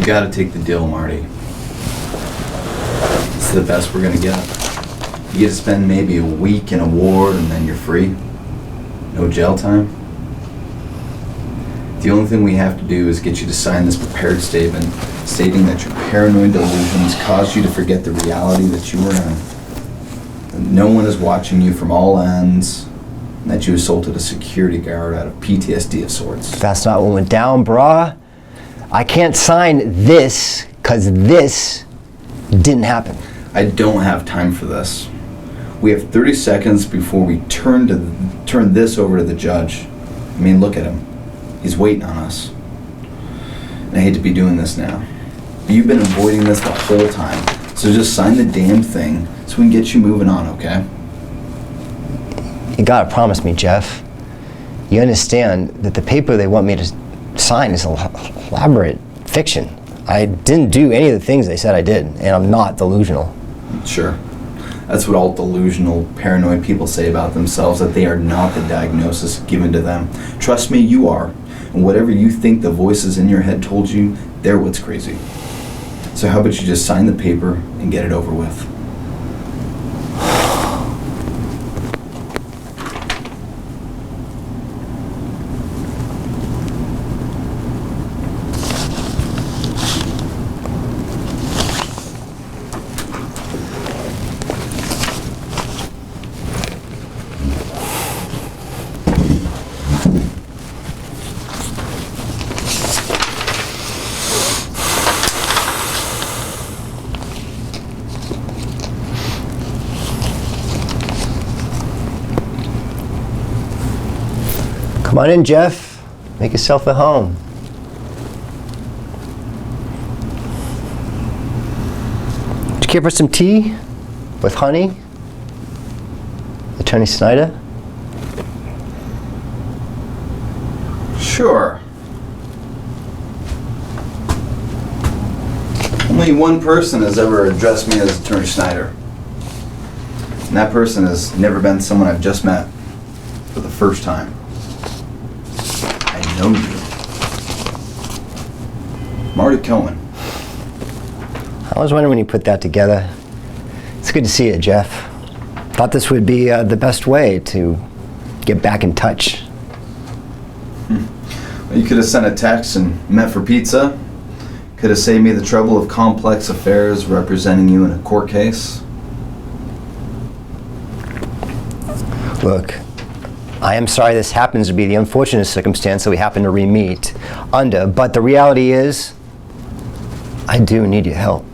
gotta take the deal, Marty. It's the best we're gonna get. You get to spend maybe a week in a ward and then you're free. No jail time. The only thing we have to do is get you to sign this prepared statement stating that your paranoid delusions caused you to forget the reality that you were in. That no one is watching you from all ends, and that you assaulted a security guard out of PTSD of sorts. That's not what went down, brah. I can't sign this because this didn't happen. I don't have time for this. We have 30 seconds before we turn this over to the judge. I mean, look at him. He's waiting on us. And I hate to be doing this now. But you've been avoiding this the whole time. So just sign the damn thing so we can get you moving on, okay? You gotta promise me, Geoff. You understand that the paper they want me to sign is elaborate fiction. I didn't do any of the things they said I did, and I'm not delusional. Sure. That's what all delusional, paranoid people say about themselves, that they are not the diagnosis given to them. Trust me, you are. And whatever you think the voices in your head told you, they're what's crazy. So how about you just sign the paper and get it over with? Come on in, Geoff. Make yourself at home. Would you care for some tea with honey? Attorney Snyder? Sure. Only one person has ever addressed me as Attorney Snyder. And that person has never been someone I've just met for the first time. I know you. Marty Cohen. I was wondering when you put that together. It's good to see you, Geoff. Thought this would be the best way to get back in touch. Well, you could have sent a text and met for pizza. Could have saved me the trouble of complex affairs representing you in a court case. Look, I am sorry this happens to be the unfortunate circumstance that we happen to re-meet under, but the reality is, I do need your help.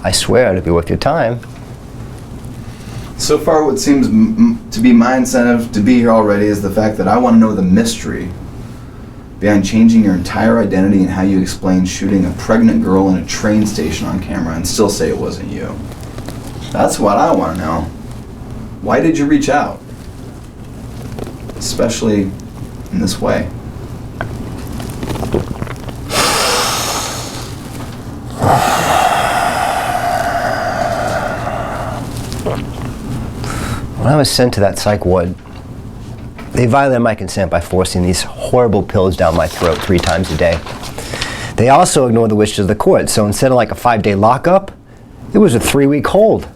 I swear it'll be worth your time. So far, what seems to be my incentive to be here already is the fact that I want to know the mystery behind changing your entire identity and how you explain shooting a pregnant girl in a train station on camera and still say it wasn't you. That's what I want to know. Why did you reach out? Especially in this way. When I was sent to that psych ward, they violated my consent by forcing these horrible pills down my throat 3 times a day. They also ignored the wishes of the court, so instead of like a 5-day lockup, it was a 3-week hold.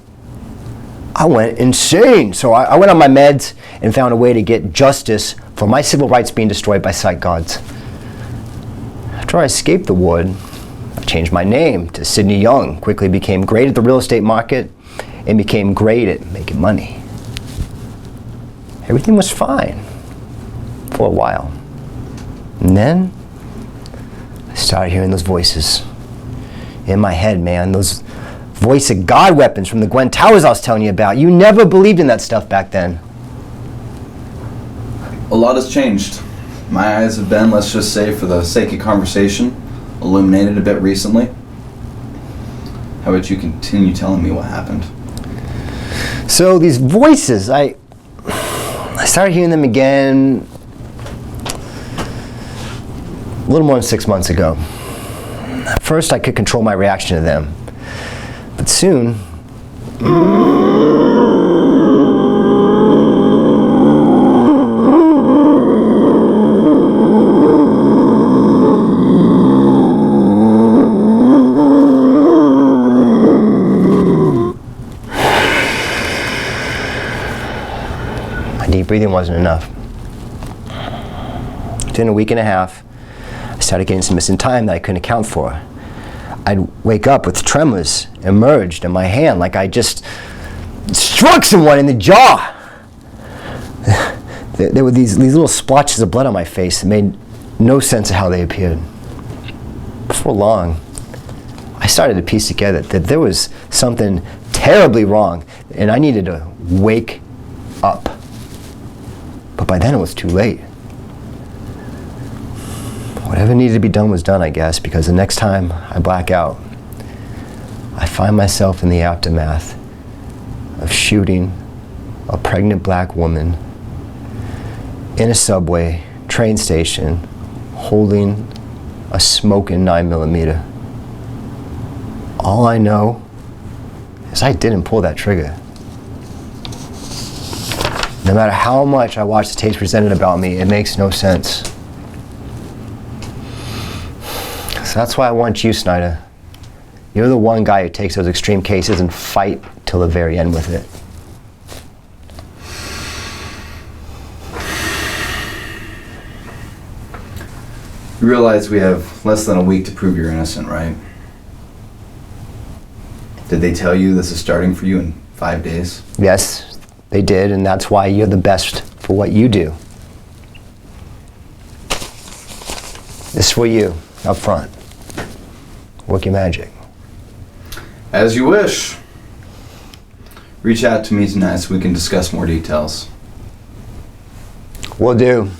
I went insane, so I went on my meds and found a way to get justice for my civil rights being destroyed by psych gods. After I escaped the ward, I changed my name to Sidney Young, quickly became great at the real estate market, and became great at making money. Everything was fine for a while. And then I started hearing those voices in my head, man. Those voice of God weapons from the Gwen Towers I was telling you about. You never believed in that stuff back then. A lot has changed. My eyes have been, let's just say for the sake of conversation, illuminated a bit recently. How about you continue telling me what happened? So these voices, I started hearing them again a little more than 6 months ago. At first I could control my reaction to them, but soon breathing wasn't enough. Within a week and a half, I started getting some missing time that I couldn't account for. I'd wake up with tremors emerged in my hand like I just struck someone in the jaw. There were these little splotches of blood on my face that made no sense of how they appeared. Before long, I started to piece together that there was something terribly wrong and I needed to wake up. But by then it was too late. Whatever needed to be done was done, I guess, because the next time I black out, I find myself in the aftermath of shooting a pregnant black woman in a subway, train station, holding a smoking 9mm. All I know is I didn't pull that trigger. No matter how much I watch the tapes presented about me, it makes no sense. So that's why I want you, Snyder. You're the one guy who takes those extreme cases and fight till the very end with it. You realize we have less than a week to prove you're innocent, right? Did they tell you this is starting for you in 5 days? Yes, they did, and that's why you're the best for what you do. This is for you, up front. Work your magic. As you wish. Reach out to me tonight so we can discuss more details. Will do.